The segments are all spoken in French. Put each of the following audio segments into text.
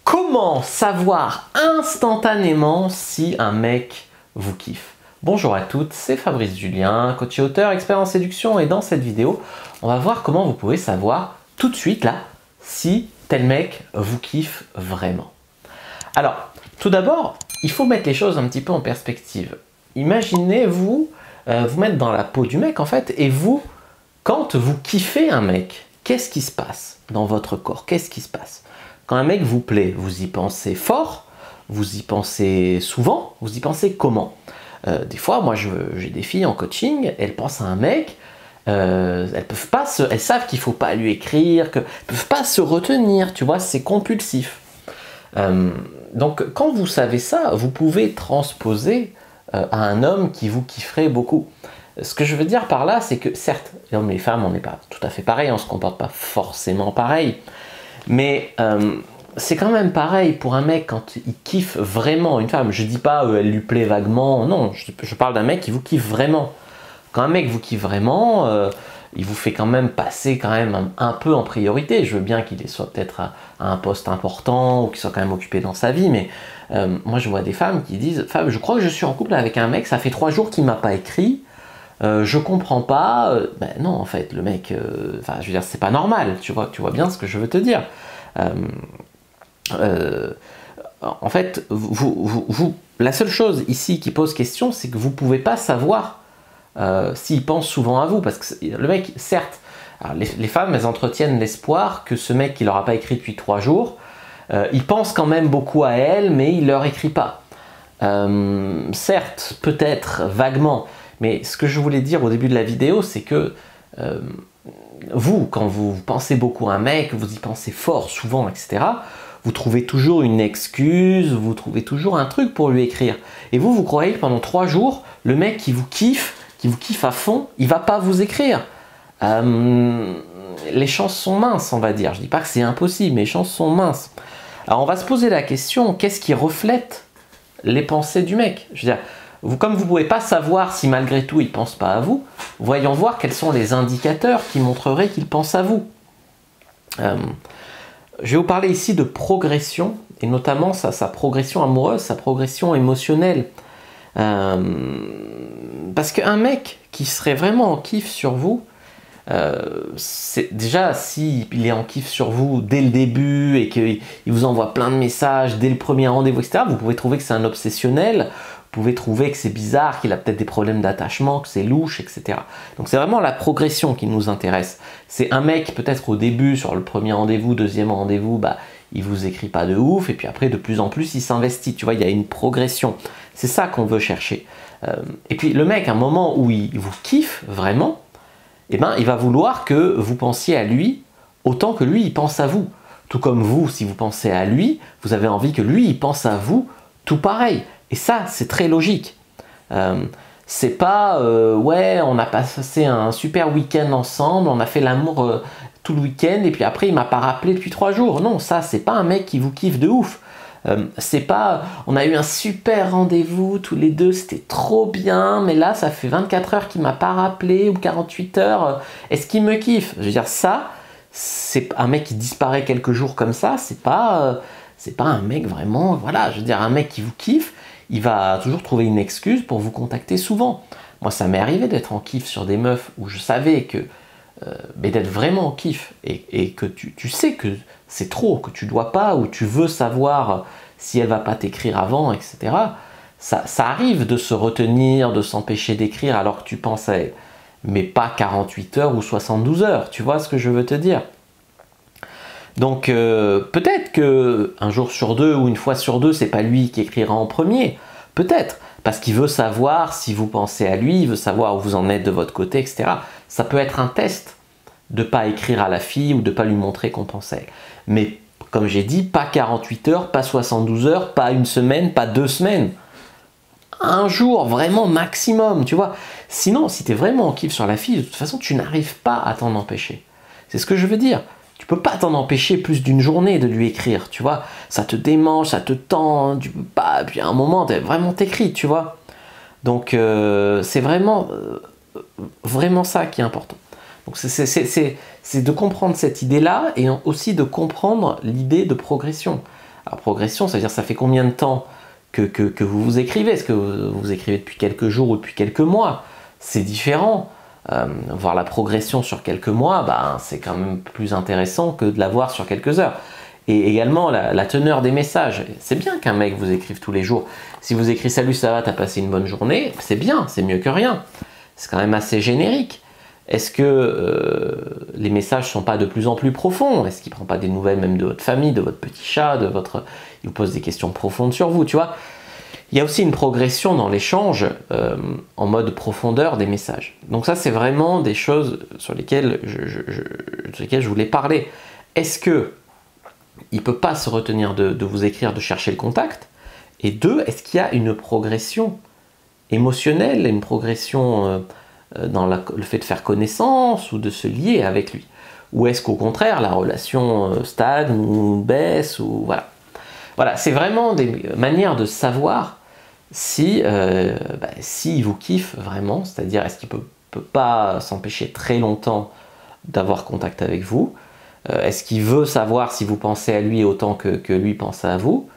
Comment savoir instantanément si un mec vous kiffe? Bonjour à toutes, c'est Fabrice Julien, coach et auteur, expert en séduction, et dans cette vidéo, on va voir comment vous pouvez savoir tout de suite là si tel mec vous kiffe vraiment. Alors, tout d'abord, il faut mettre les choses un petit peu en perspective. Imaginez-vous vous mettre dans la peau du mec en fait, et vous, quand vous kiffez un mec, qu'est-ce qui se passe dans votre corps? Qu'est-ce qui se passe? Quand un mec vous plaît, vous y pensez fort, vous y pensez souvent, vous y pensez comment? Des fois, moi j'ai des filles en coaching, elles pensent à un mec, elles savent qu'il ne faut pas lui écrire, qu'elles ne peuvent pas se retenir, tu vois, c'est compulsif. Donc quand vous savez ça, vous pouvez transposer à un homme qui vous kifferait beaucoup. Ce que je veux dire par là, c'est que certes, les hommes et les femmes, on n'est pas tout à fait pareil, on ne se comporte pas forcément pareil, mais c'est quand même pareil pour un mec quand il kiffe vraiment une femme. Je dis pas elle lui plaît vaguement, non, je parle d'un mec qui vous kiffe vraiment. Quand un mec vous kiffe vraiment, il vous fait quand même passer quand même un peu en priorité. Je veux bien qu'il soit peut-être à un poste important ou qu'il soit quand même occupé dans sa vie, mais moi je vois des femmes qui disent « Fab, je crois que je suis en couple avec un mec, ça fait 3 jours qu'il m'a pas écrit, je comprends pas. » Ben non, en fait, le mec, je veux dire, c'est pas normal, tu vois bien ce que je veux te dire. En fait, la seule chose ici qui pose question, c'est que vous pouvez pas savoir s'il pense souvent à vous, parce que le mec, certes, alors les femmes, elles entretiennent l'espoir que ce mec qui leur a pas écrit depuis 3 jours, il pense quand même beaucoup à elle, mais il leur écrit pas. Certes, peut-être, vaguement, mais ce que je voulais dire au début de la vidéo, c'est que vous, quand vous pensez beaucoup à un mec, vous y pensez fort, souvent, etc., vous trouvez toujours une excuse, vous trouvez toujours un truc pour lui écrire. Et vous croyez que pendant 3 jours, le mec qui vous kiffe à fond, il va pas vous écrire. Les chances sont minces, on va dire. Je dis pas que c'est impossible, mais les chances sont minces. Alors on va se poser la question, qu'est-ce qui reflète les pensées du mec? Je veux dire, comme vous ne pouvez pas savoir si malgré tout il ne pense pas à vous, voyons voir quels sont les indicateurs qui montreraient qu'il pense à vous. Je vais vous parler ici de progression, et notamment sa progression amoureuse, sa progression émotionnelle. Parce qu'un mec qui serait vraiment en kiff sur vous, déjà s'il est en kiff sur vous dès le début et qu'il vous envoie plein de messages dès le premier rendez-vous, etc., vous pouvez trouver que c'est un obsessionnel, vous pouvez trouver que c'est bizarre, qu'il a peut-être des problèmes d'attachement, que c'est louche, etc. Donc c'est vraiment la progression qui nous intéresse. C'est un mec peut-être au début, sur le premier rendez-vous, deuxième rendez-vous, il vous écrit pas de ouf, et puis après de plus en plus il s'investit, tu vois, il y a une progression. C'est ça qu'on veut chercher. Et puis le mec, à un moment où il vous kiffe vraiment, eh ben, il va vouloir que vous pensiez à lui autant que lui il pense à vous. Tout comme vous, si vous pensez à lui, vous avez envie que lui il pense à vous tout pareil. Et ça, c'est très logique. C'est pas ouais, on a passé un super week-end ensemble, on a fait l'amour tout le week-end et puis après il m'a pas rappelé depuis 3 jours. Non, ça c'est pas un mec qui vous kiffe de ouf. C'est pas on a eu un super rendez-vous tous les deux, c'était trop bien, mais là ça fait 24 heures qu'il m'a pas rappelé ou 48 heures. Est-ce qu'il me kiffe? Je veux dire, ça, c'est un mec qui disparaît quelques jours comme ça, c'est pas un mec vraiment, voilà, je veux dire, un mec qui vous kiffe, il va toujours trouver une excuse pour vous contacter souvent. Moi, ça m'est arrivé d'être en kiff sur des meufs où je savais que, mais d'être vraiment en kiff et que tu sais que c'est trop, que tu dois pas ou tu veux savoir si elle va pas t'écrire avant, etc. Ça arrive de se retenir, de s'empêcher d'écrire alors que tu penses à elle, mais pas 48 heures ou 72 heures, tu vois ce que je veux te dire? Donc peut-être que un jour sur 2 ou une fois sur 2, c'est pas lui qui écrira en premier. Peut-être, parce qu'il veut savoir si vous pensez à lui, il veut savoir où vous en êtes de votre côté, etc. Ça peut être un test de pas écrire à la fille ou de pas lui montrer qu'on pense à elle. Mais comme j'ai dit, pas 48 heures, pas 72 heures, pas une semaine, pas 2 semaines. Un jour, vraiment maximum, tu vois. Sinon, si tu es vraiment en kiff sur la fille, de toute façon, tu n'arrives pas à t'en empêcher. C'est ce que je veux dire. Tu peux pas t'en empêcher plus d'une journée de lui écrire, tu vois. Ça te démange, ça te tend, tu peux pas. Puis à un moment, vraiment t'écris, tu vois. Donc c'est vraiment ça qui est important. Donc c'est de comprendre cette idée-là et aussi de comprendre l'idée de progression. Alors progression, ça veut dire ça fait combien de temps que vous vous écrivez? Est-ce que vous vous écrivez depuis quelques jours ou depuis quelques mois? C'est différent. Voir la progression sur quelques mois, bah, c'est quand même plus intéressant que de la voir sur quelques heures. Et également la teneur des messages. C'est bien qu'un mec vous écrive tous les jours. Si vous écrivez salut, ça va, t'as passé une bonne journée, c'est bien, c'est mieux que rien. C'est quand même assez générique. Est-ce que les messages ne sont pas de plus en plus profonds? Est-ce qu'il ne prend pas des nouvelles même de votre famille, de votre petit chat, il vous pose des questions profondes sur vous, tu vois? Il y a aussi une progression dans l'échange en mode profondeur des messages. Donc ça, c'est vraiment des choses sur lesquelles je voulais parler. Est-ce que il ne peut pas se retenir de vous écrire, de chercher le contact? Et deux, est-ce qu'il y a une progression émotionnelle, une progression dans le fait de faire connaissance ou de se lier avec lui? Ou est-ce qu'au contraire, la relation stagne ou baisse ou voilà. Voilà, c'est vraiment des manières de savoir si il vous kiffe vraiment, c'est-à-dire est-ce qu'il peut pas s'empêcher très longtemps d'avoir contact avec vous? Est-ce qu'il veut savoir si vous pensez à lui autant que lui pense à vous?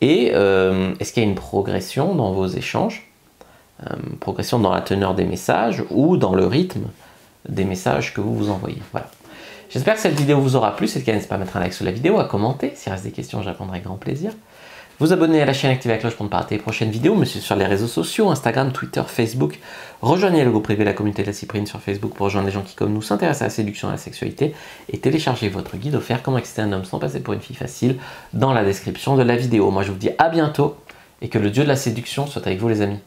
Et est-ce qu'il y a une progression dans vos échanges? Progression dans la teneur des messages ou dans le rythme des messages que vous vous envoyez. Voilà. J'espère que cette vidéo vous aura plu. Si c'est le cas, n'hésitez pas à mettre un like sur la vidéo, à commenter. S'il reste des questions, je répondrai avec grand plaisir. Vous abonner à la chaîne, activer la cloche pour ne pas rater les prochaines vidéos. Me suivre sur les réseaux sociaux, Instagram, Twitter, Facebook. Rejoignez le groupe privé La Communauté de la Cyprine sur Facebook pour rejoindre les gens qui, comme nous, s'intéressent à la séduction et à la sexualité. Et téléchargez votre guide offert Comment exciter un homme sans passer pour une fille facile dans la description de la vidéo. Moi, je vous dis à bientôt et que le dieu de la séduction soit avec vous, les amis.